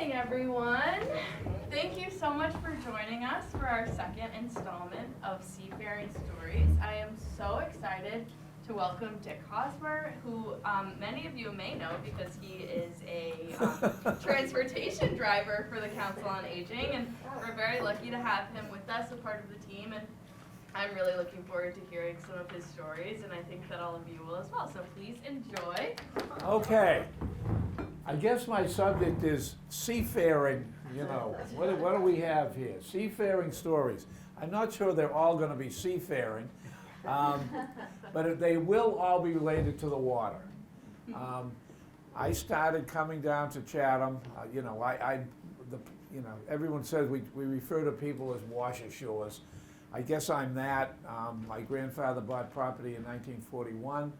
morning, everyone. Thank you so much for joining us for our second installment of Seafaring Stories. I am so excited to welcome Dick Hosmer, who many of you may know because he is a transportation driver for the Council on Aging, and we're very lucky to have him with us, a part of the team, and I'm really looking forward to hearing some of his stories, and I think that all of you will as well, so please enjoy. Okay. I guess my subject is seafaring, you know. What do we have here? Seafaring stories. I'm not sure they're all going to be seafaring, but they will all be related to the water. I started coming down to Chatham. Everyone says we refer to people as washer-shores. I guess I'm that. My grandfather bought property in 1941.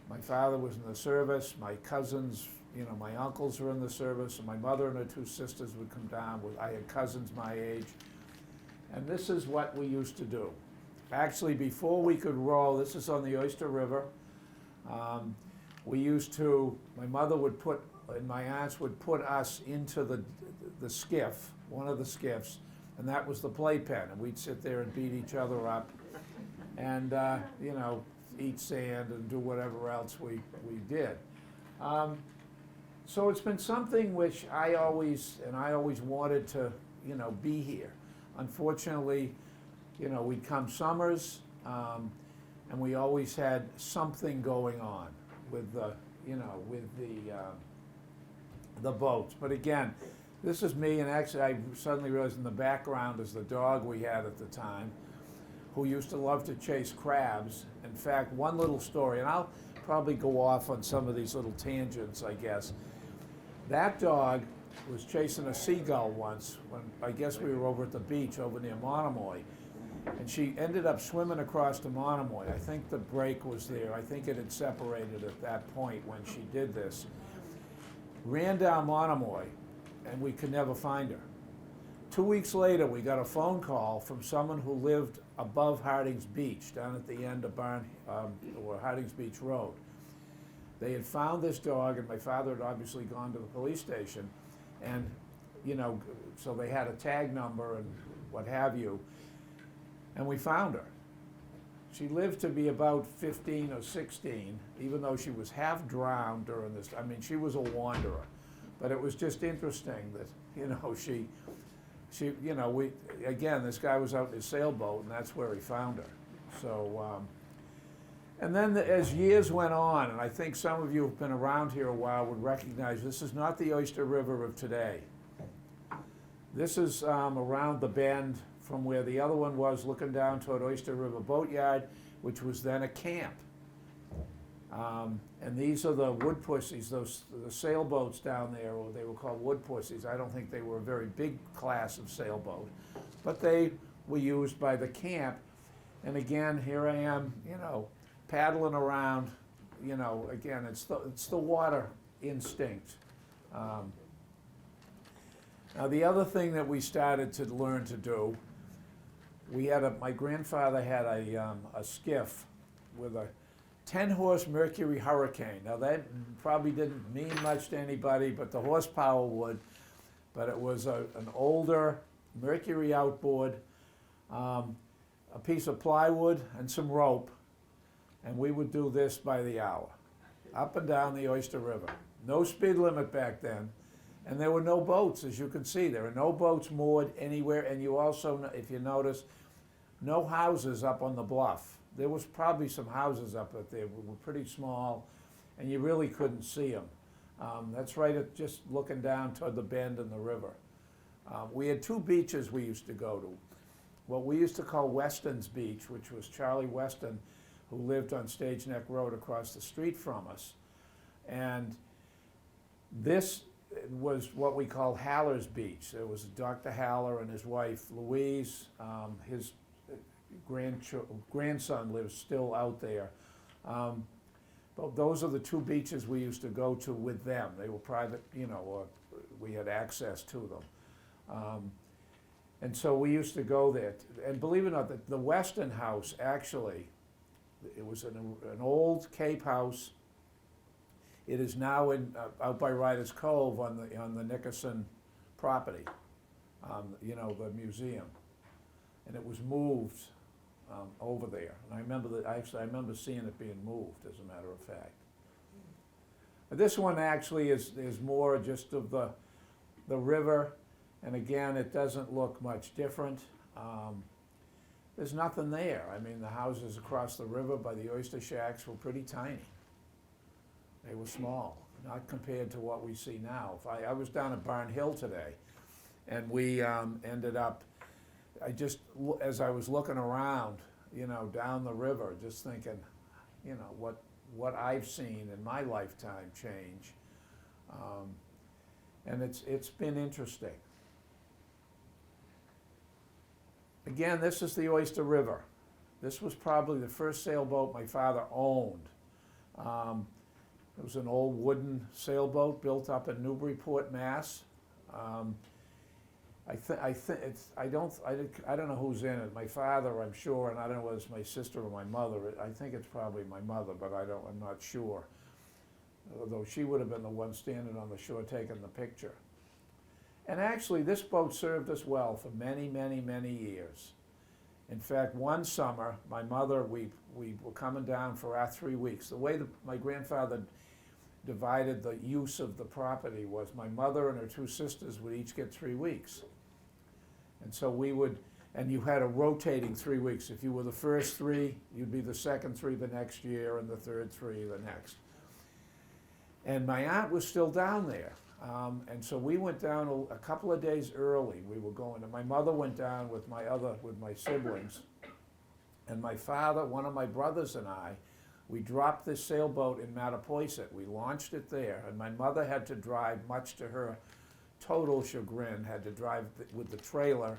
My father was in the service. My cousins, my uncles were in the service, and my mother and her two sisters would come down. I had cousins my age. And this is what we used to do. Actually, before we could row, this is on the Oyster River, my mother would put, and my aunts would put us into the skiff, one of the skiffs, and that was the playpen. And we'd sit there and beat each other up and, eat sand and do whatever else we did. So it's been something which I always wanted to, be here. Unfortunately, we'd come summers, and we always had something going on with the boats. But again, this is me, and actually I suddenly realized in the background is the dog we had at the time, who used to love to chase crabs. In fact, one little story, and I'll probably go off on some of these little tangents, I guess. That dog was chasing a seagull once when I guess we were over at the beach over near Monomoy, and she ended up swimming across to Monomoy. I think the break was there. I think it had separated at that point when she did this. Ran down Monomoy, and we could never find her. 2 weeks later, we got a phone call from someone who lived above Hardings Beach, down at the end of Hardings Beach Road. They had found this dog, and my father had obviously gone to the police station, and so they had a tag number and what have you, and we found her. She lived to be about 15 or 16, even though she was half drowned during this. I mean, she was a wanderer, but it was just interesting that again, this guy was out in his sailboat, and that's where he found her. So, and then as years went on, and I think some of you who've been around here a while would recognize this is not the Oyster River of today. This is around the bend from where the other one was, looking down toward Oyster River Boatyard, which was then a camp. And these are the wood pussies, the sailboats down there, or they were called wood pussies. I don't think they were a very big class of sailboat, but they were used by the camp. And again, here I am, paddling around, again, it's the water instinct. Now the other thing that we started to learn to do, my grandfather had a skiff with a 10-horse Mercury Hurricane. Now that probably didn't mean much to anybody, but the horsepower would. But it was an older Mercury outboard, a piece of plywood and some rope, and we would do this by the hour, up and down the Oyster River. No speed limit back then, and there were no boats, as you can see. There are no boats moored anywhere, and you also, if you notice, no houses up on the bluff. There was probably some houses up there, but were pretty small, and you really couldn't see them. That's right at just looking down toward the bend in the river. We had two beaches we used to go to. What we used to call Weston's Beach, which was Charlie Weston, who lived on Stage Neck Road across the street from us. And this was what we call Haller's Beach. There was Dr. Haller and his wife, Louise. His grandson lives still out there. But those are the two beaches we used to go to with them. They were private, or we had access to them. And so we used to go there. And believe it or not, the Weston house, actually, it was an old Cape house. It is now out by Riders Cove on the Nickerson property, you know, the museum. And it was moved over there. And I remember I remember seeing it being moved, as a matter of fact. But this one actually is more just of the river, and again, it doesn't look much different. There's nothing there. I mean, the houses across the river by the oyster shacks were pretty tiny. They were small, not compared to what we see now. I was down at Barn Hill today, and we ended up, as I was looking around, you know, down the river, just thinking, you know, what I've seen in my lifetime change. And it's been interesting. Again, this is the Oyster River. This was probably the first sailboat my father owned. It was an old wooden sailboat built up in Newburyport, Mass. I don't know who's in it. My father, I'm sure, and I don't know whether it's my sister or my mother. I think it's probably my mother, but I'm not sure. Although she would have been the one standing on the shore taking the picture. And actually, this boat served us well for many, many, many years. In fact, one summer, my mother, we were coming down for our 3 weeks. The way my grandfather divided the use of the property was my mother and her 2 sisters would each get 3 weeks. And so and you had a rotating 3 weeks. If you were the first 3, you'd be the second 3 the next year, and the third 3 the next. And my aunt was still down there. And so we went down a couple of days early. We were going, and my mother went down with my siblings. And my father, one of my brothers and I, we dropped this sailboat in Mattapoisett. We launched it there, and my mother had to drive, much to her total chagrin, had to drive with the trailer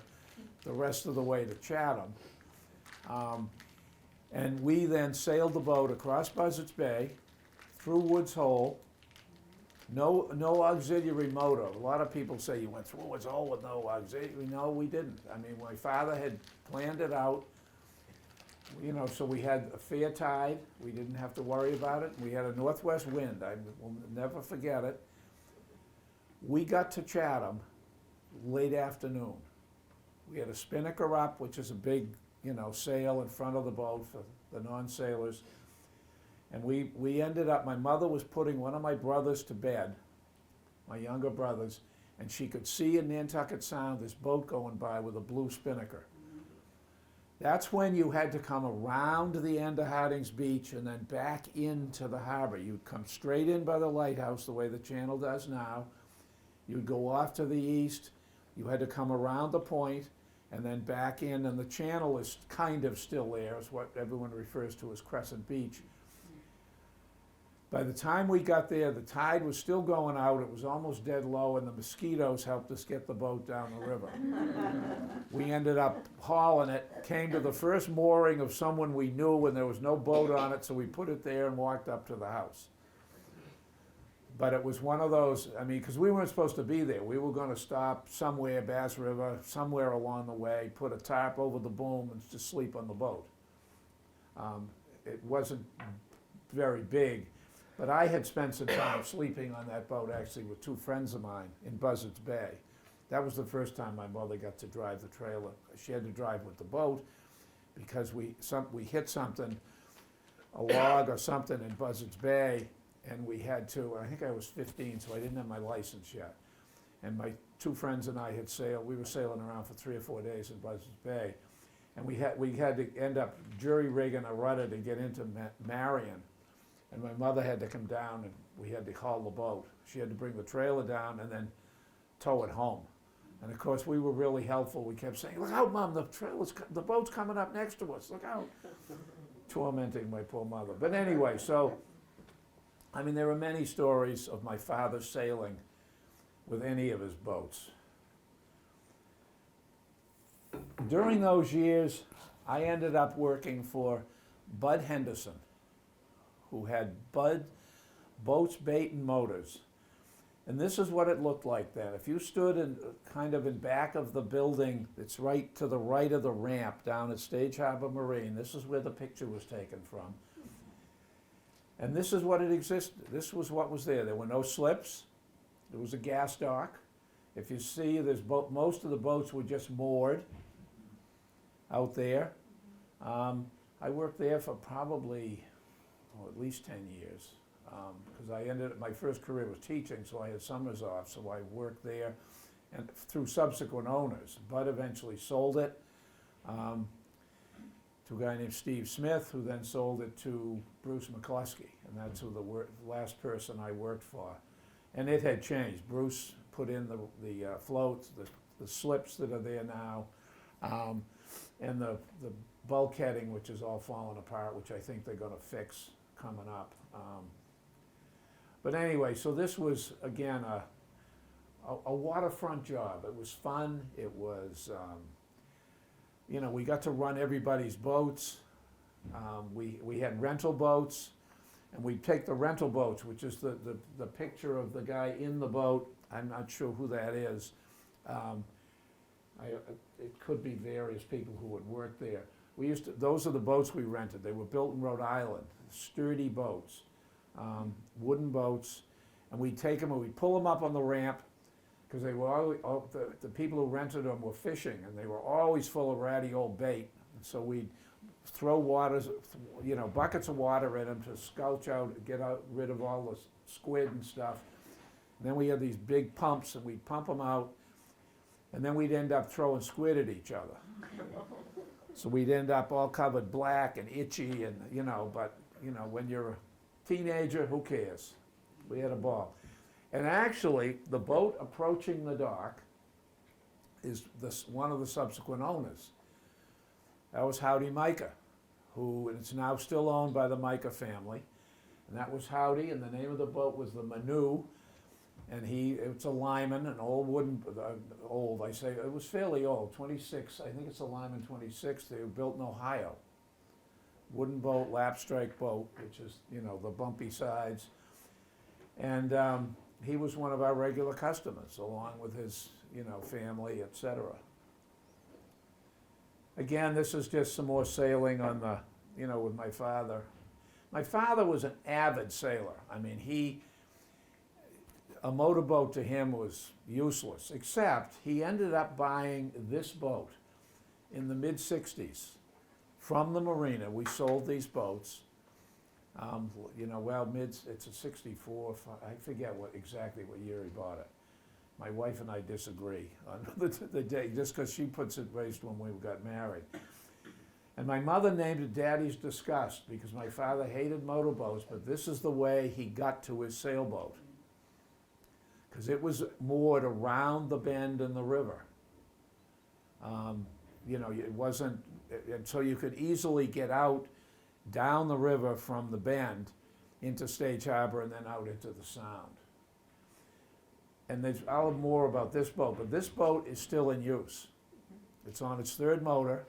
the rest of the way to Chatham. And we then sailed the boat across Buzzards Bay, through Woods Hole. No auxiliary motor. A lot of people say you went through Woods Hole with no auxiliary. No, we didn't. I mean, my father had planned it out. You know, so we had a fair tide. We didn't have to worry about it. We had a northwest wind. I will never forget it. We got to Chatham late afternoon. We had a spinnaker up, which is a big, you know, sail in front of the boat for the non-sailors. And we ended up, my mother was putting one of my brothers to bed, my younger brothers, and she could see in Nantucket Sound this boat going by with a blue spinnaker. That's when you had to come around the end of Harding's Beach and then back into the harbor. You'd come straight in by the lighthouse the way the channel does now. You'd go off to the east. You had to come around the point and then back in, and the channel is kind of still there. It's what everyone refers to as Crescent Beach. By the time we got there, the tide was still going out. It was almost dead low, and the mosquitoes helped us get the boat down the river. We ended up hauling it, came to the first mooring of someone we knew, and there was no boat on it, so we put it there and walked up to the house. But it was one of those, I mean, because we weren't supposed to be there. We were going to stop somewhere, Bass River, somewhere along the way, put a tarp over the boom, and just sleep on the boat. It wasn't very big. But I had spent some time sleeping on that boat, actually, with 2 friends of mine in Buzzards Bay. That was the first time my mother got to drive the trailer. She had to drive with the boat because we hit something, a log or something in Buzzards Bay, and we had to, I think I was 15, so I didn't have my license yet. And my 2 friends and I had sailed, we were sailing around for 3 or 4 days in Buzzards Bay. And we had to end up jury-rigging a rudder to get into Marion. And my mother had to come down, and we had to haul the boat. She had to bring the trailer down and then tow it home. And of course, we were really helpful. We kept saying, "Look out, Mom, the boat's coming up next to us, look out." Tormenting my poor mother. But anyway, so, I mean, there are many stories of my father sailing with any of his boats. During those years, I ended up working for Bud Henderson, who had boats, bait, and motors. And this is what it looked like then. If you stood in back of the building that's right to the right of the ramp down at Stage Harbor Marine, this is where the picture was taken from. And this is what it existed. This was what was there. There were no slips. There was a gas dock. If you see, most of the boats were just moored out there. I worked there for probably, at least 10 years. Because my first career was teaching, so I had summers off, so I worked there and through subsequent owners. Bud eventually sold it to a guy named Steve Smith, who then sold it to Bruce McCluskey, and that's who the last person I worked for. And it had changed. Bruce put in the floats, the slips that are there now, and the bulkheading, which is all falling apart, which I think they're going to fix coming up. But anyway, so this was, again, a waterfront job. It was fun. It was, we got to run everybody's boats. We had rental boats, and we'd take the rental boats, which is the picture of the guy in the boat. I'm not sure who that is. It could be various people who would work there. Those are the boats we rented. They were built in Rhode Island, sturdy boats, wooden boats, and we'd take them and we'd pull them up on the ramp, because they were always, the people who rented them were fishing, and they were always full of ratty old bait. And so we'd throw buckets of water in them to sculch out, rid of all the squid and stuff. And then we had these big pumps, and we'd pump them out, and then we'd end up throwing squid at each other. So we'd end up all covered black and itchy, and but when you're a teenager, who cares? We had a ball. And actually, the boat approaching the dock is one of the subsequent owners. That was Howdy Micah, who is now still owned by the Micah family. And that was Howdy, and the name of the boat was the Manu. And it's a Lyman, an old wooden, it was fairly old, 26, I think it's a Lyman 26. They were built in Ohio. Wooden boat, lap strike boat, which is, the bumpy sides. And he was one of our regular customers, along with his, family, etc. Again, this is just some more sailing on with my father. My father was an avid sailor. I mean, a motorboat to him was useless, except he ended up buying this boat in the mid-60s from the marina. We sold these boats. It's a 64, I forget exactly what year he bought it. My wife and I disagree on the date, just because she puts it based when we got married. And my mother named it Daddy's Disgust, because my father hated motorboats, but this is the way he got to his sailboat, because it was moored around the bend in the river. It wasn't, and so you could easily get out down the river from the bend into Stage Harbor and then out into the Sound. And I'll have more about this boat, but this boat is still in use. It's on its third motor.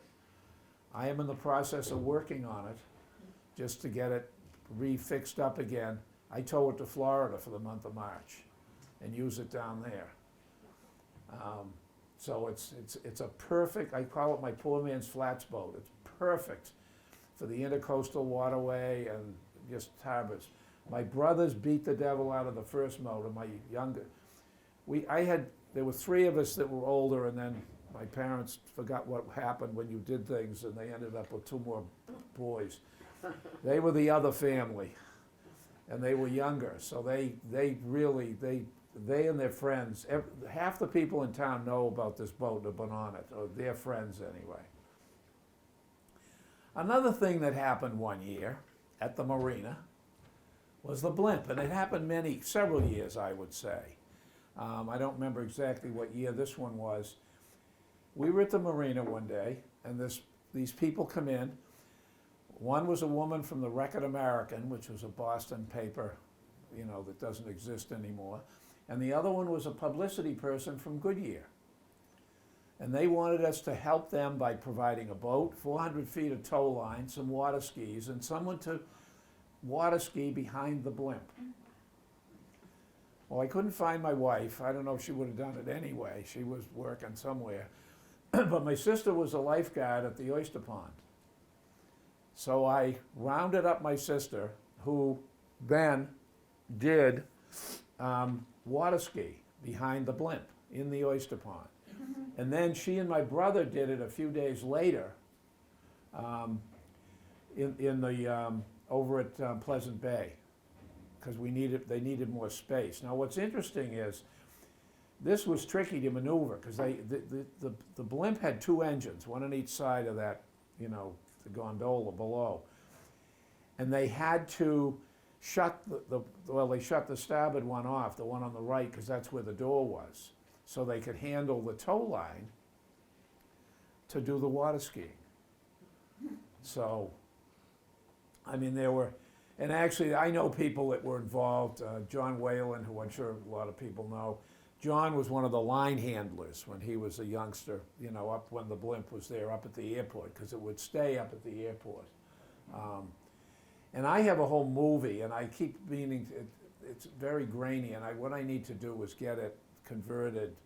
I am in the process of working on it just to get it refixed up again. I tow it to Florida for the month of March and use it down there. So it's a perfect, I call it my poor man's flats boat. It's perfect for the intercoastal waterway and just harbors. My brothers beat the devil out of the first motor. My younger, there were three of us that were older, and then my parents forgot what happened when you did things, and they ended up with two more boys. They were the other family, and they were younger, so they and their friends, half the people in town know about this boat and have been on it, or their friends anyway. Another thing that happened one year at the marina was the blimp, and it happened several years, I would say. I don't remember exactly what year this one was. We were at the marina one day, and these people come in. One was a woman from the Record American, which was a Boston paper, that doesn't exist anymore. And the other one was a publicity person from Goodyear. And they wanted us to help them by providing a boat, 400 feet of tow line, some water skis, and someone to water ski behind the blimp. Well, I couldn't find my wife. I don't know if she would have done it anyway. She was working somewhere. But my sister was a lifeguard at the oyster pond. So I rounded up my sister, who then did water ski behind the blimp in the oyster pond. And then she and my brother did it a few days later over at Pleasant Bay, because they needed more space. Now what's interesting is this was tricky to maneuver, because the blimp had two engines, one on each side of that, the gondola below. And they had to shut they shut the starboard one off, the one on the right, because that's where the door was, so they could handle the tow line to do the water skiing. So, I mean, and actually I know people that were involved, John Whalen, who I'm sure a lot of people know. John was one of the line handlers when he was a youngster, up when the blimp was there, up at the airport, because it would stay up at the airport. And I have a whole movie, and I keep meaning, it's very grainy, and what I need to do is get it converted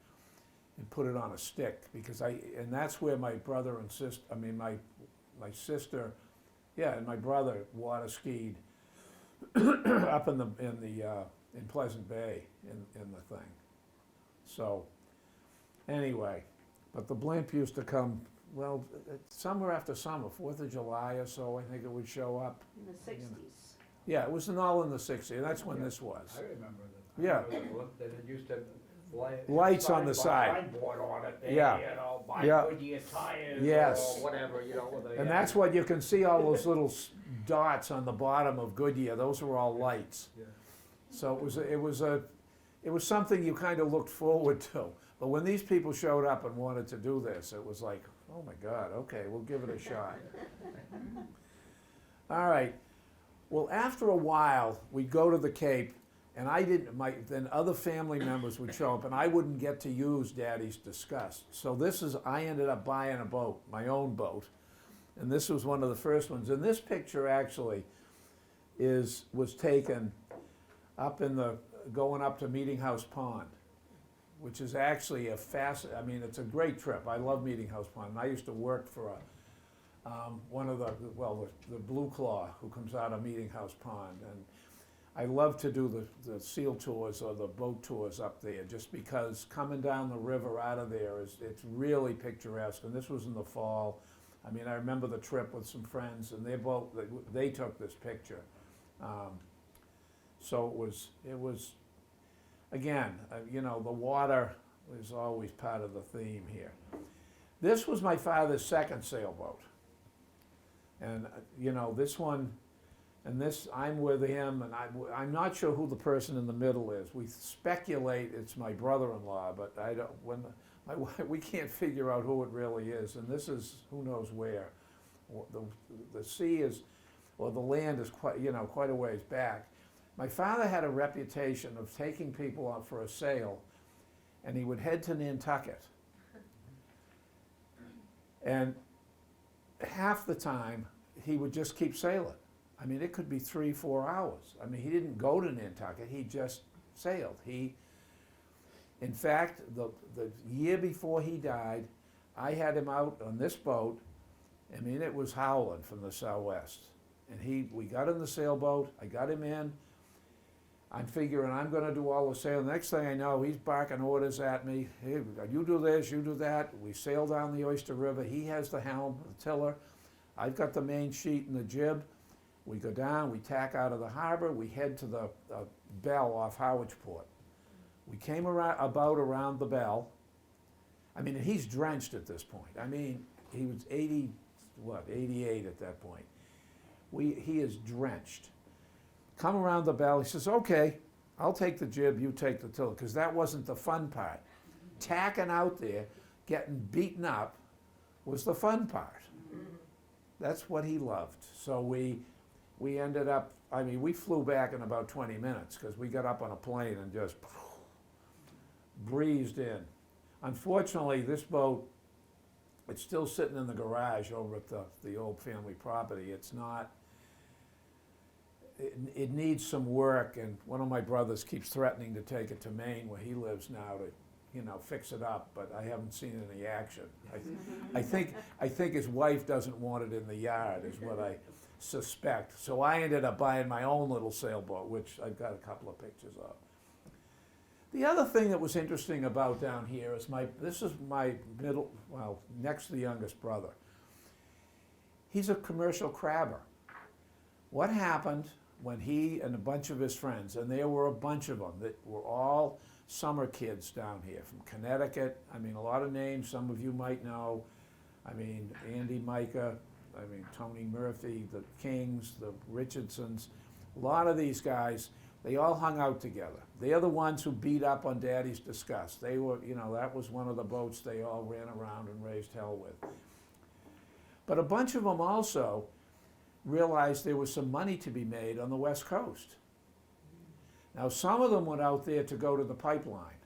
and put it on a stick, because and that's where my brother and sister, my sister, and my brother water skied up in Pleasant Bay in the thing. So, anyway, but the blimp used to come, summer after summer, 4th of July or so, I think it would show up. In the 60s. Yeah, it was all in the 60s, and that's when this was. I remember that. Yeah. That it used to Lights on the side. Signboard on it, Yeah. buy Yeah. Goodyear tires Yes. or whatever, with a. And that's what you can see, all those little dots on the bottom of Goodyear, those were all lights. Yeah. So it was something you kind of looked forward to. But when these people showed up and wanted to do this, it was like, oh my God, okay, we'll give it a shot. All right. Well, after a while, we'd go to the Cape, and then other family members would show up, and I wouldn't get to use Daddy's Disgust. So I ended up buying a boat, my own boat, and this was one of the first ones. And this picture actually was taken going up to Meeting House Pond, which is actually it's a great trip. I love Meeting House Pond. And I used to work for one of the Blue Claw who comes out of Meeting House Pond. And I love to do the seal tours or the boat tours up there, just because coming down the river out of there it's really picturesque. And this was in the fall. I mean, I remember the trip with some friends, and they took this picture. So it was again, the water was always part of the theme here. This was my father's second sailboat. And, this one, and this, I'm with him, and I'm not sure who the person in the middle is. We speculate it's my brother-in-law, but we can't figure out who it really is. And this is who knows where. The sea the land is quite a ways back. My father had a reputation of taking people out for a sail, and he would head to Nantucket. And half the time, he would just keep sailing. I mean, it could be 3-4 hours. I mean, he didn't go to Nantucket, he just sailed. In fact, the year before he died, I had him out on this boat. I mean, it was howling from the southwest. And we got in the sailboat, I got him in. I'm figuring I'm going to do all the sailing. Next thing I know, he's barking orders at me. Hey, you do this, you do that. We sail down the Oyster River. He has the helm, the tiller. I've got the main sheet and the jib. We go down, we tack out of the harbor. We head to the Bell off Howardsport. We came around the Bell. I mean, he's drenched at this point. I mean, he was 88 at that point. He is drenched. Come around the Bell, he says, okay, I'll take the jib, you take the tiller, because that wasn't the fun part. Tacking out there, getting beaten up, was the fun part. That's what he loved. So we ended up, we flew back in about 20 minutes, because we got up on a plane and just breezed in. Unfortunately, this boat, it's still sitting in the garage over at the old family property. It's not, it needs some work, and one of my brothers keeps threatening to take it to Maine, where he lives now, to fix it up, but I haven't seen any action. I think his wife doesn't want it in the yard, is what I suspect. So I ended up buying my own little sailboat, which I've got a couple of pictures of. The other thing that was interesting about down here is this is my next to the youngest brother. He's a commercial crabber. What happened when he and a bunch of his friends, and there were a bunch of them that were all summer kids down here from Connecticut. I mean, a lot of names some of you might know. I mean, Andy Micah, Tony Murphy, the Kings, the Richardsons. A lot of these guys, they all hung out together. They're the ones who beat up on Daddy's Disgust. They were, that was one of the boats they all ran around and raised hell with. But a bunch of them also realized there was some money to be made on the West Coast. Now, some of them went out there to go to the pipeline,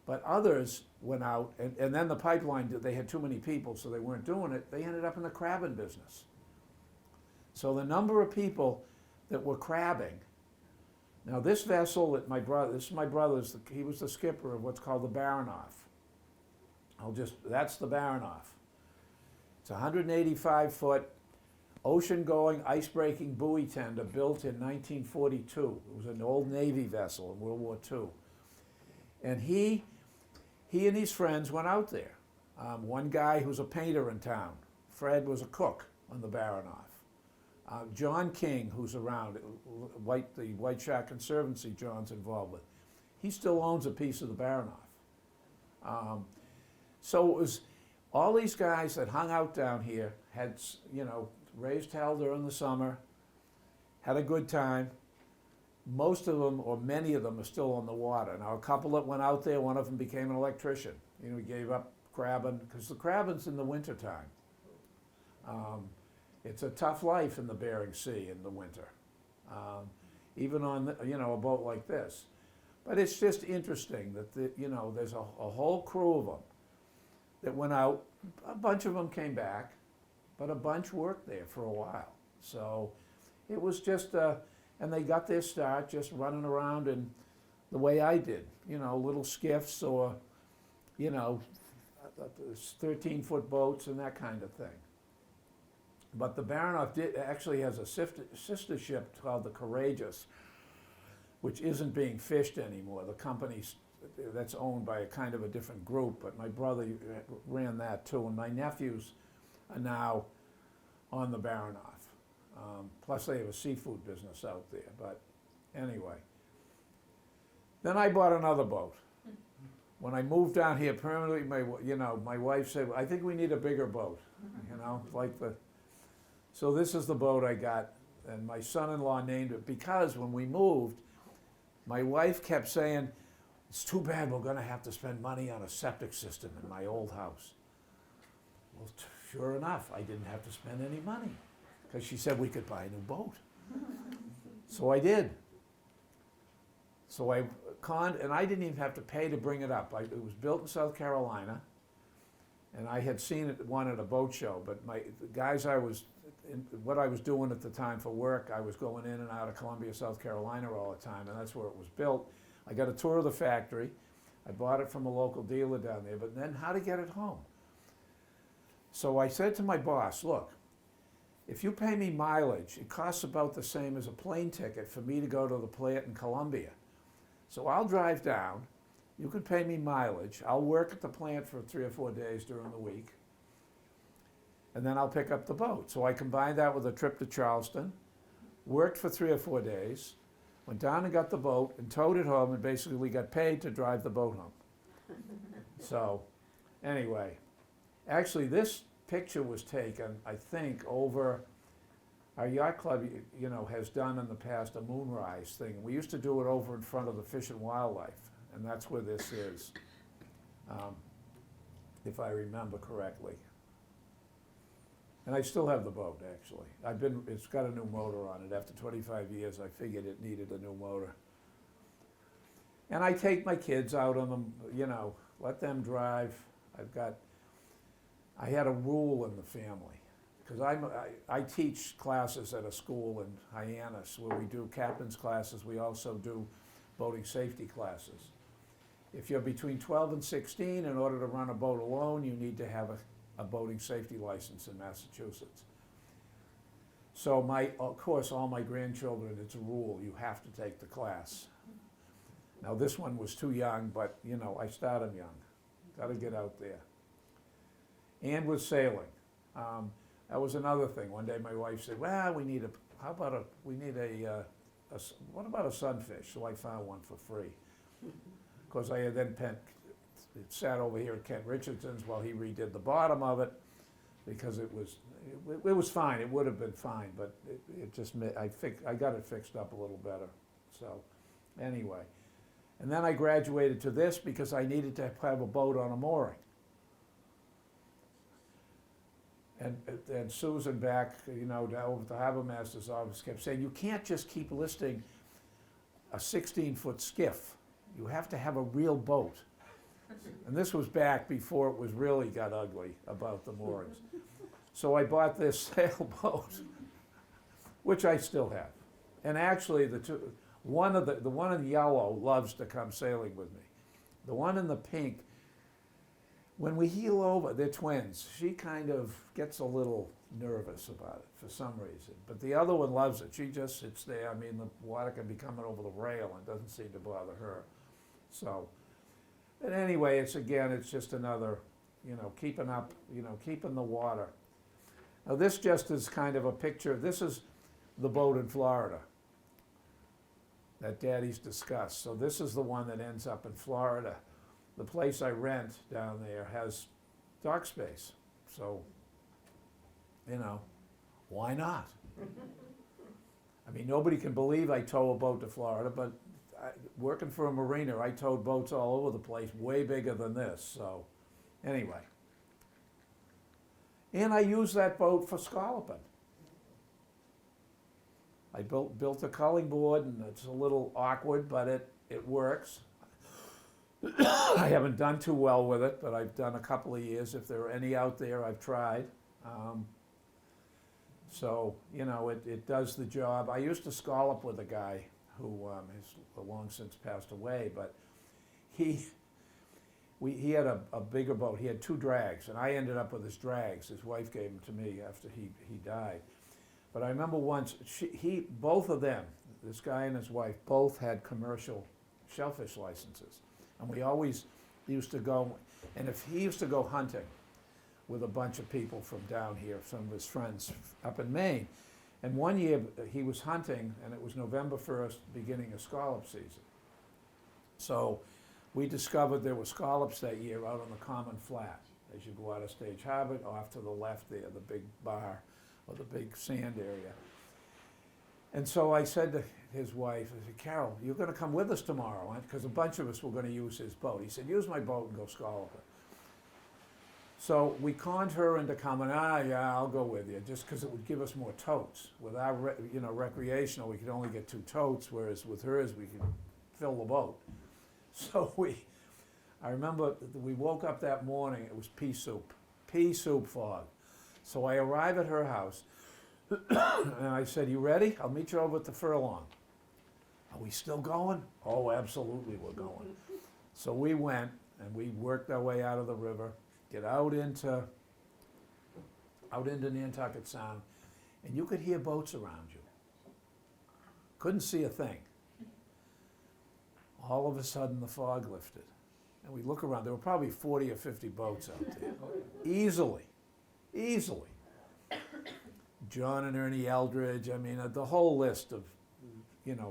but others went out, and then the pipeline, they had too many people, so they weren't doing it. They ended up in the crabbing business. So the number of people that were crabbing. Now, this vessel that this is my brother's, he was the skipper of what's called the Baranoff. That's the Baranoff. It's a 185-foot, ocean-going, ice-breaking buoy tender built in 1942. It was an old Navy vessel in World War II. And he and his friends went out there. One guy who's a painter in town, Fred, was a cook on the Baranoff. John King, who's around, the White Shark Conservancy John's involved with, he still owns a piece of the Baranoff. So it was all these guys that hung out down here, had, raised hell during the summer, had a good time. Most of them, or many of them, are still on the water. Now, a couple that went out there, one of them became an electrician. He gave up crabbing, because the crabbing's in the wintertime. It's a tough life in the Bering Sea in the winter, even on, a boat like this. But it's just interesting that, there's a whole crew of them that went out. A bunch of them came back, but a bunch worked there for a while. So it was just, and they got their start just running around in the way I did, little skiffs or, 13-foot boats and that kind of thing. But the Baranoff actually has a sister ship called the Courageous, which isn't being fished anymore. The company's that's owned by a kind of a different group, but my brother ran that too, and my nephews are now on the Baranoff. Plus they have a seafood business out there, but anyway. Then I bought another boat. When I moved down here permanently, my wife said, I think we need a bigger boat, so this is the boat I got, and my son-in-law named it because when we moved, my wife kept saying, it's too bad we're gonna have to spend money on a septic system in my old house. Well, sure enough, I didn't have to spend any money because she said we could buy a new boat. So I did. So I and I didn't even have to pay to bring it up. It was built in South Carolina, and I had seen one at a boat show, but the guys what I was doing at the time for work, I was going in and out of Columbia, South Carolina all the time, and that's where it was built. I got a tour of the factory. I bought it from a local dealer down there, but then how to get it home. So I said to my boss, look, if you pay me mileage, it costs about the same as a plane ticket for me to go to the plant in Columbia. So I'll drive down, you can pay me mileage, I'll work at the plant for 3 or 4 days during the week, and then I'll pick up the boat. So I combined that with a trip to Charleston, worked for 3 or 4 days, went down and got the boat and towed it home, and basically we got paid to drive the boat home. So anyway, actually this picture was taken, I think, over our yacht club, has done in the past a moonrise thing. We used to do it over in front of the Fish and Wildlife, and that's where this is, if I remember correctly. And I still have the boat, actually. It's got a new motor on it. After 25 years, I figured it needed a new motor. And I take my kids out on them, let them drive. I had a rule in the family, because I teach classes at a school in Hyannis where we do captain's classes. We also do boating safety classes. If you're between 12 and 16, in order to run a boat alone, you need to have a boating safety license in Massachusetts. So of course, all my grandchildren, it's a rule, you have to take the class. Now, this one was too young, but, you know, I started young. Got to get out there. And with sailing. That was another thing. One day my wife said, well, what about a sunfish? So I found one for free. Of course, I had then sat over here at Kent Richardson's while he redid the bottom of it, because it was fine. It would have been fine, but it just I got it fixed up a little better. So anyway, and then I graduated to this because I needed to have a boat on a mooring. And Susan back, you know, down at the harbor master's office kept saying, you can't just keep listing a 16-foot skiff. You have to have a real boat. And this was back before it was really got ugly about the moorings. So I bought this sailboat, which I still have. And actually, the one in yellow loves to come sailing with me. The one in the pink, when we heel over, they're twins, she kind of gets a little nervous about it for some reason. But the other one loves it. She just sits there. I mean, the water can be coming over the rail and doesn't seem to bother her. So, but anyway, it's just another, you know, keeping the water. Now this just is kind of a picture. This is the boat in Florida that Daddy's discussed. So this is the one that ends up in Florida. The place I rent down there has dock space. So, you know, why not? I mean, nobody can believe I tow a boat to Florida, but working for a marina, I towed boats all over the place, way bigger than this. So, anyway. And I use that boat for scalloping. I built a culling board, and it's a little awkward, but it works. I haven't done too well with it, but I've done a couple of years. If there are any out there, I've tried. So, you know, it does the job. I used to scallop with a guy who has long since passed away, but he had a bigger boat. He had 2 drags, and I ended up with his drags. His wife gave them to me after he died. But I remember once, both of them, this guy and his wife, both had commercial shellfish licenses. And we always used to go, and if he used to go hunting with a bunch of people from down here, some of his friends up in Maine. And one year he was hunting, and it was November 1st, beginning of scallop season. So we discovered there were scallops that year out on the Common Flat. As you go out of Stage Harbor, off to the left there, the big bar, or the big sand area. And so I said to his wife, I said, Carol, you're going to come with us tomorrow, because a bunch of us were going to use his boat. He said, use my boat and go scallop it. So we conned her into coming, yeah, I'll go with you, just because it would give us more totes. With our, recreational, we could only get 2 totes, whereas with hers, we could fill the boat. So I remember we woke up that morning, it was pea soup fog. So I arrive at her house, and I said, you ready? I'll meet you over at the furlong. Are we still going? Oh, absolutely, we're going. So we went, and we worked our way out of the river, get out into Nantucket Sound, and you could hear boats around you. Couldn't see a thing. All of a sudden, the fog lifted, and we look around. There were probably 40 or 50 boats out there, easily. John and Ernie Eldridge, I mean, the whole list of,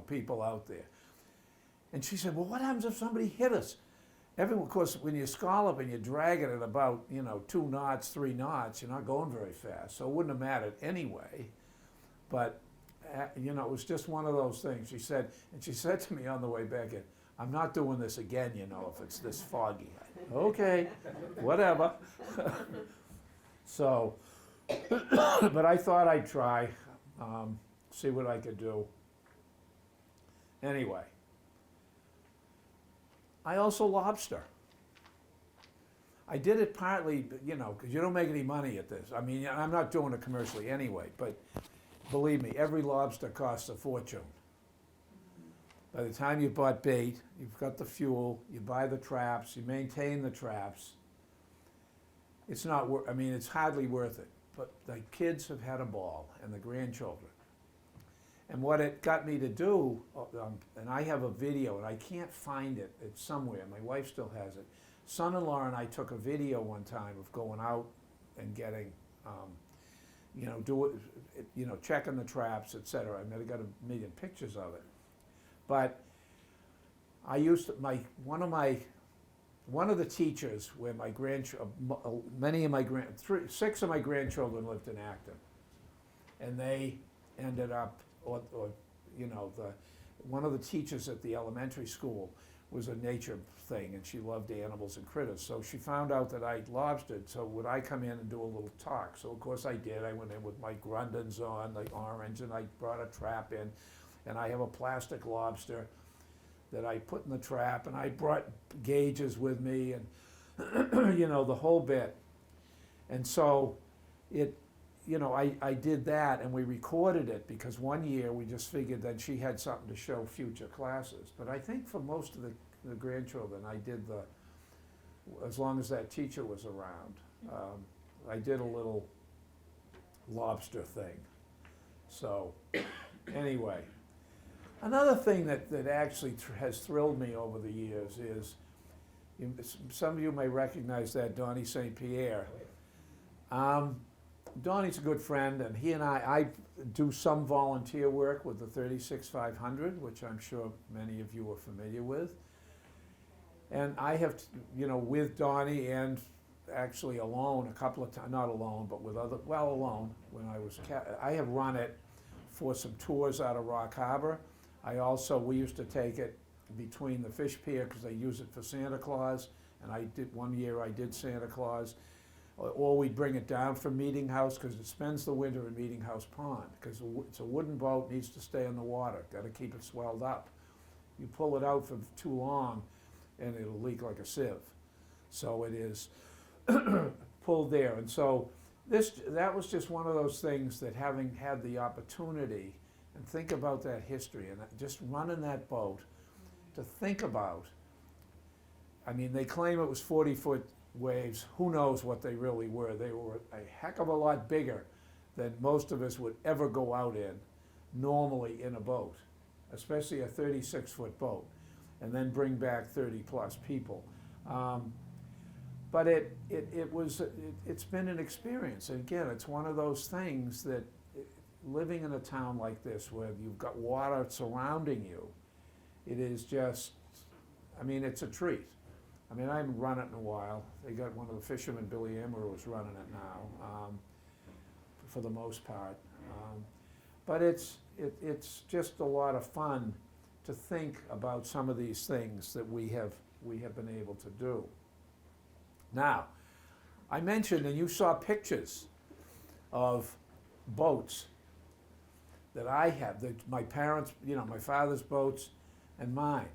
people out there. And she said, well, what happens if somebody hit us? Of course, when you scallop and you're dragging it about, 2 knots, 3 knots, you're not going very fast. So it wouldn't have mattered anyway. But, it was just one of those things. She said to me on the way back in, I'm not doing this again, if it's this foggy. Okay, whatever. So, but I thought I'd try, see what I could do. Anyway. I also lobster. I did it partly, because you don't make any money at this. I mean, I'm not doing it commercially anyway, but believe me, every lobster costs a fortune. By the time you bought bait, you've got the fuel, you buy the traps, you maintain the traps. It's not it's hardly worth it. But the kids have had a ball, and the grandchildren. And what it got me to do, and I have a video, and I can't find it, it's somewhere, my wife still has it. Son-in-law and I took a video one time of going out and getting, checking the traps, et cetera. I mean, I got a million pictures of it. But I used to, one of the teachers where my six of my grandchildren lived in Acton. And they ended up, one of the teachers at the elementary school was a nature thing, and she loved animals and critters. So she found out that I lobstered, so would I come in and do a little talk? So of course I did. I went in with my Grundens on, the orange, and I brought a trap in, and I have a plastic lobster that I put in the trap, and I brought gauges with me, and the whole bit. And so I did that, and we recorded it, because one year we just figured that she had something to show future classes. But I think for most of the grandchildren, I did as long as that teacher was around, I did a little lobster thing. So, anyway. Another thing that actually has thrilled me over the years is, some of you may recognize that Donnie St. Pierre. Donnie's a good friend, and he and I do some volunteer work with the 36-500, which I'm sure many of you are familiar with. And I have, with Donnie and actually alone a couple of times, not alone, but with alone, when I have run it for some tours out of Rock Harbor. We used to take it between the fish pier, because they use it for Santa Claus, and one year I did Santa Claus. Or we'd bring it down from Meeting House, because it spends the winter in Meeting House Pond, because it's a wooden boat, needs to stay in the water, got to keep it swelled up. You pull it out for too long, and it'll leak like a sieve. So it is pulled there. And so that was just one of those things that, having had the opportunity, and think about that history, and just running that boat, to think about, I mean, they claim it was 40-foot waves. Who knows what they really were? They were a heck of a lot bigger than most of us would ever go out in normally in a boat, especially a 36-foot boat, and then bring back 30-plus people. But it's been an experience. And again, it's one of those things that, living in a town like this where you've got water surrounding you, it is just, it's a treat. I haven't run it in a while. They got one of the fishermen, Billy Emmer, who's running it now, for the most part. But it's just a lot of fun to think about some of these things that we have been able to do. Now, I mentioned, and you saw pictures of boats that I have, that my parents, my father's boats and mine.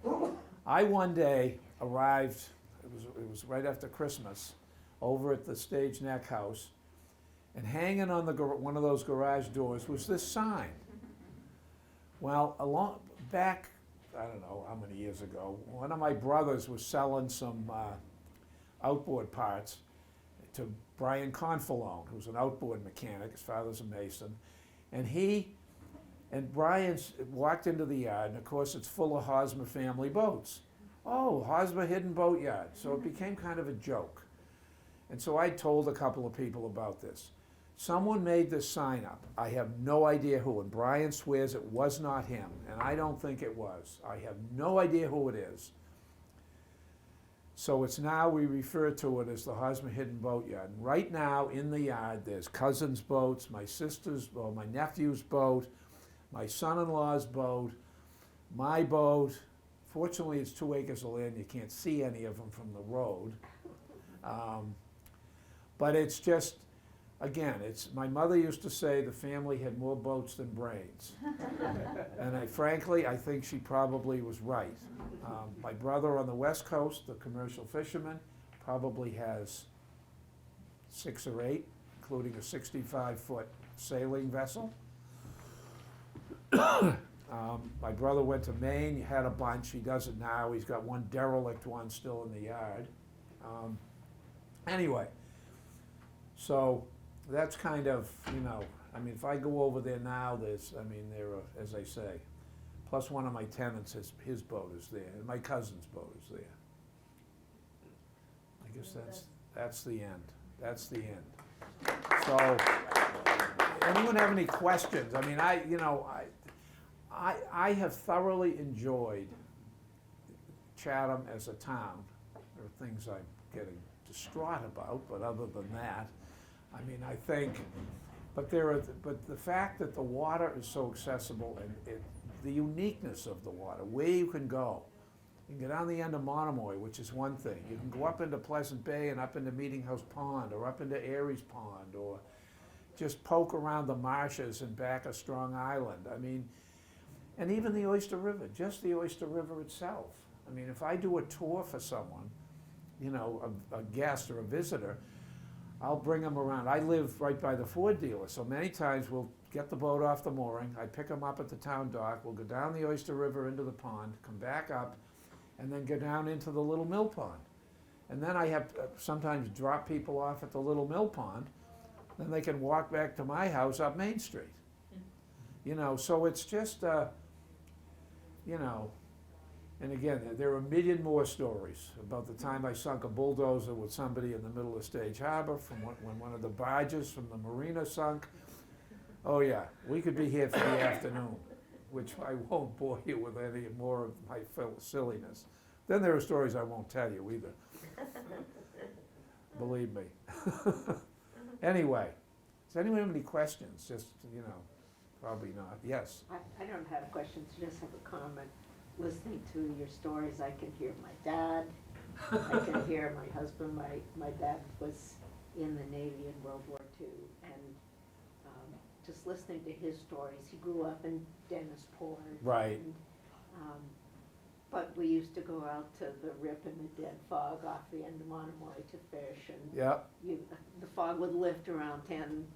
I one day arrived, it was right after Christmas, over at the Stage Neck House, and hanging on one of those garage doors was this sign. Well, back, I don't know how many years ago, one of my brothers was selling some outboard parts to Brian Confalone, who's an outboard mechanic. His father's a mason. And Brian walked into the yard, and of course it's full of Hosmer family boats. Oh, Hosmer Hidden Boat Yard. So it became kind of a joke. And so I told a couple of people about this. Someone made this sign up. I have no idea who, and Brian swears it was not him, and I don't think it was. I have no idea who it is. So it's now, we refer to it as the Hosmer Hidden Boat Yard. And right now in the yard, there's cousins' boats, my nephew's boat, my son-in-law's boat, my boat. Fortunately, it's 2 acres of land. You can't see any of them from the road. But it's just, again, my mother used to say the family had more boats than brains. And frankly, I think she probably was right. My brother on the West Coast, the commercial fisherman, probably has 6 or 8, including a 65-foot sailing vessel. My brother went to Maine, he had a bunch, he does it now, he's got one derelict one still in the yard. Anyway, so that's kind of, I mean, if I go over there now, there are, as I say, plus one of my tenants, his boat is there, and my cousin's boat is there. I guess that's the end. That's the end. So, anyone have any questions? I mean, I have thoroughly enjoyed Chatham as a town. There are things I'm getting distraught about, but other than that, I mean, I think, but the fact that the water is so accessible and the uniqueness of the water, where you can go. You can go down the end of Monomoy, which is one thing. You can go up into Pleasant Bay and up into Meeting House Pond, or up into Aries Pond, or just poke around the marshes and back of Strong Island. I mean, and even the Oyster River, just the Oyster River itself. I mean, if I do a tour for someone, a guest or a visitor, I'll bring them around. I live right by the Ford dealer, so many times we'll get the boat off the mooring, I pick them up at the town dock, we'll go down the Oyster River into the pond, come back up, and then go down into the Little Mill Pond. And then I have sometimes drop people off at the Little Mill Pond, then they can walk back to my house up Main Street. So it's just, and again, there are a million more stories about the time I sunk a bulldozer with somebody in the middle of Stage Harbor, from when one of the barges from the marina sunk. Oh yeah, we could be here for the afternoon, which I won't bore you with any more of my silliness. Then there are stories I won't tell you either. Believe me. Anyway, does anyone have any questions? Just, probably not. Yes? I don't have questions, just have a comment. Listening to your stories, I can hear my dad, I can hear my husband. My dad was in the Navy in World War II, and just listening to his stories, he grew up in Dennisport. Right. And, but we used to go out to the Rip in the dead fog off the end of Monomoy to fish, and Yep. The fog would lift around 10,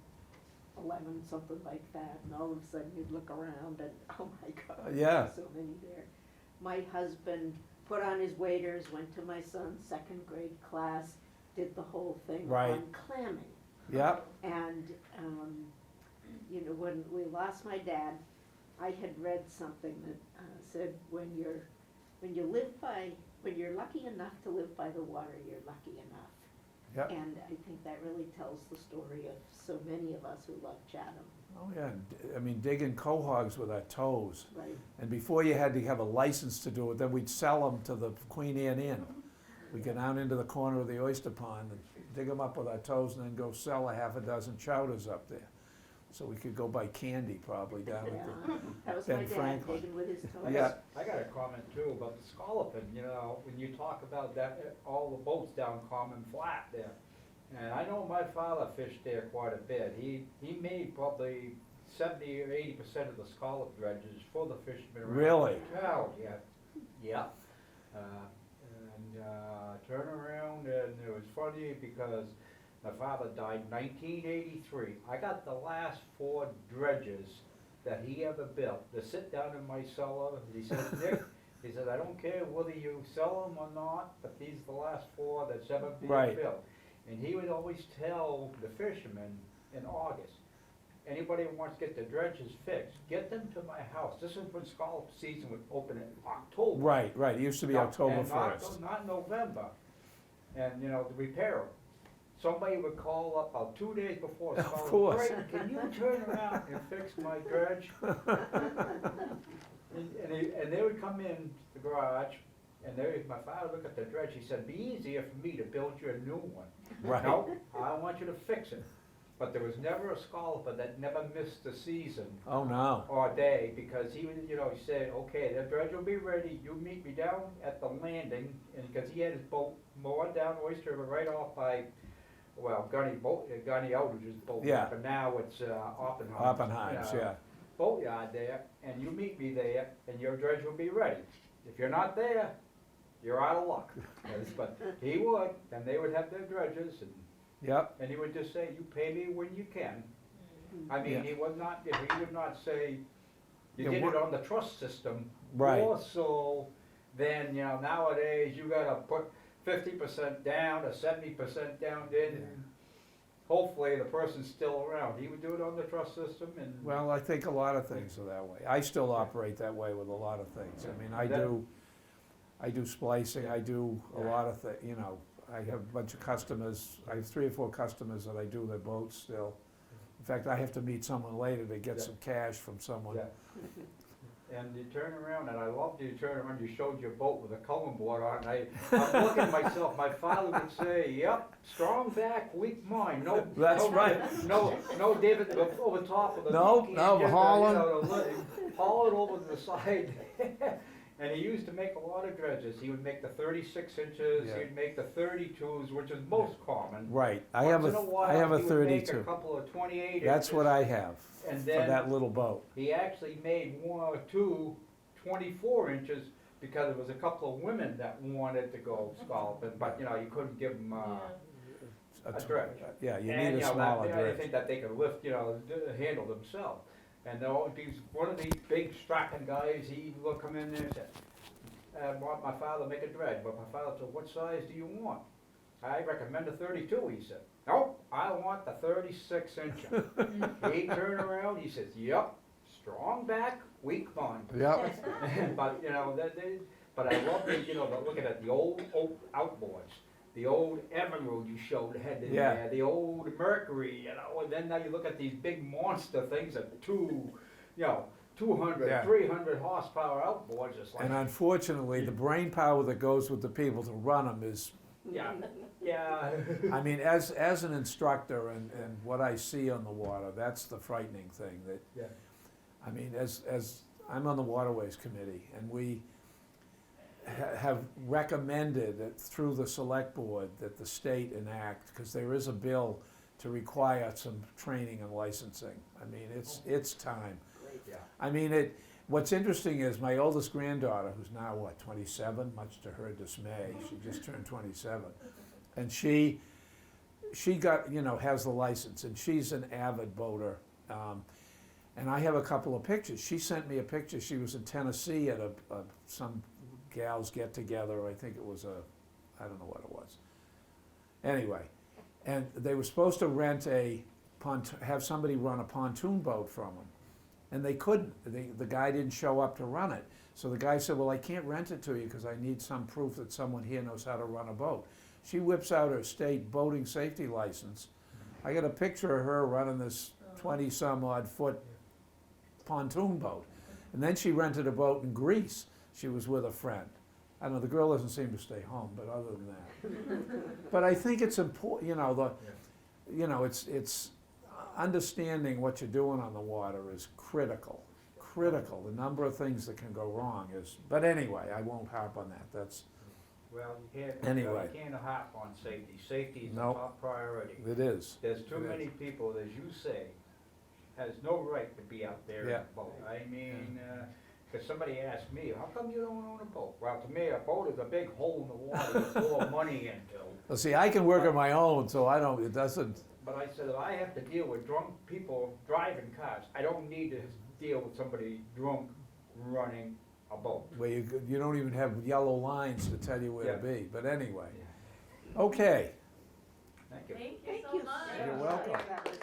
11, something like that, and all of a sudden you'd look around and, oh my God, Yeah. there's so many there. My husband put on his waders, went to my son's second grade class, did the whole thing Right. on clamming. Yep. And, when we lost my dad, I had read something that said when you're lucky enough to live by the water, you're lucky enough. Yep. And I think that really tells the story of so many of us who love Chatham. Oh yeah, I mean, digging quahogs with our toes. Right. And before you had to have a license to do it, then we'd sell them to the Queen Anne Inn. We'd go down into the corner of the oyster pond and dig them up with our toes and then go sell a half a dozen chowders up there. So we could go buy candy probably down at the, That was Ben my dad Franklin. digging with his toes. Yeah. I got a comment too about the scalloping, when you talk about that, all the boats down Common Flat there. And I know my father fished there quite a bit. He made probably 70 or 80% of the scallop dredges for the fishermen around. Really? Town, yeah. Yeah. Turn around, and it was funny because my father died in 1983. I got the last 4 dredges that he ever built. They sit down in my cellar. He said, Nick, he said, I don't care whether you sell them or not, but these are the last 4 that's ever been Right. built. And he would always tell the fishermen in August, anybody who wants to get the dredges fixed, get them to my house. This is when scallop season would open in October. right, it used to be October And 1st. not November. And, to repair them. Somebody would call up about 2 days before. Of call, course. "Greg, can you turn around and fix my dredge?" And they would come in the garage, and my father looked at the dredge. He said, "It'd be easier for me to build you a new one." Right. No, I want you to fix it. But there was never a scalloper that never missed a season Oh, no. or a day, because he would, he said, okay, the dredge will be ready, you meet me down at the landing, and because he had his boat moored down Oyster River right off by, Gunny Eldridge's boat, Yeah. but now it's Oppenheim's. Oppenheim's, yeah. Boatyard there, and you meet me there, and your dredge will be ready. If you're not there, you're out of luck. But he would, and they would have their dredges, Yep, and he would just say, you pay me when you can. I mean, Yeah. he would not say, you Yeah, did what- it on the trust system. Right. More so than, nowadays, you gotta put 50% down or 70% down, then hopefully the person's still around. He would do it on the trust system and. Well, I think a lot of things are that way. I still operate that way with a lot of things. I mean, I do splicing, I do a lot of you know, I have a bunch of customers, I have 3 or 4 customers that I do their boats still. In fact, I have to meet someone later to get some cash from someone. Yeah. And you turn around, and I loved you turn around, you showed your boat with a culling board on it. I'm looking at myself, my father would say, yep, strong back, weak mind, no. That's no, right. No David over top of the. No, beaky no, engine, hauling. Haul it over to the side. And he used to make a lot of dredges. He would make the 36 inches, Yeah. he'd make the 32s, which is most common. Right, I have Once in a while, I have a he would make 32. a couple of 28 That's inches. what I have And for then that little boat. he actually made 1 or 2 24 inches because there was a couple of women that wanted to go scalloping, but you know, you couldn't give them a dredge. Yeah, you And, need a you know, smaller I dredge. think that they could lift, you know, handle themselves. And one of these big strapping guys, he would come in there and said, my father make a dredge, but my father said, what size do you want? I recommend a 32, he said. Nope, I want the 36 inch. He turned around, he says, yep, strong back, weak mind. Yep. But, you know, but I love the, you know, looking at the old oak outboards, the old Emerald you showed had in Yeah. there, the old Mercury, you know, and then now you look at these big monster things at 200, Yeah. 300 horsepower outboards, it's like, And unfortunately, the brain power that goes with the people to run them is, yeah, yeah. I mean, as an instructor and what I see on the water, that's the frightening thing. That Yeah. I mean, as I'm on the Waterways Committee, and we have recommended that through the Select Board that the state enact, because there is a bill to require some training and licensing. I mean, it's time. Yeah. I mean, what's interesting is my oldest granddaughter, who's now, 27, much to her dismay, she just turned 27, and she got, has the license, and she's an avid boater. And I have a couple of pictures. She sent me a picture. She was in Tennessee at some gals get together. I think it was I don't know what it was. Anyway, and they were supposed to rent have somebody run a pontoon boat from them. And they couldn't. The guy didn't show up to run it. So the guy said, well, I can't rent it to you because I need some proof that someone here knows how to run a boat. She whips out her state boating safety license. I got a picture of her running this 20-some-odd foot pontoon boat. And then she rented a boat in Greece. She was with a friend. I don't know, the girl doesn't seem to stay home, but other than that. But I think it's important, it's understanding what you're doing on the water is critical. Critical. The number of things that can go wrong is, but anyway, I won't harp on that. That's, Well, you can't, Anyway. you can't harp on safety. Safety is the Nope. top priority. it is. There's too It is. many people, as you say, has no right to be out there in Yeah. a boat. I mean, 'cause somebody asked me, how come you don't own a boat? Well, to me, a boat is a big hole in the water you pour money into. Well, see, I can work on my own, so it doesn't, But I said, if I have to deal with drunk people driving cars, I don't need to deal with somebody drunk running a boat. where you don't even have yellow lines to tell you where to Yeah. be. But anyway, okay. Thank you. Thank you Thank so you much. so You're much. welcome. That was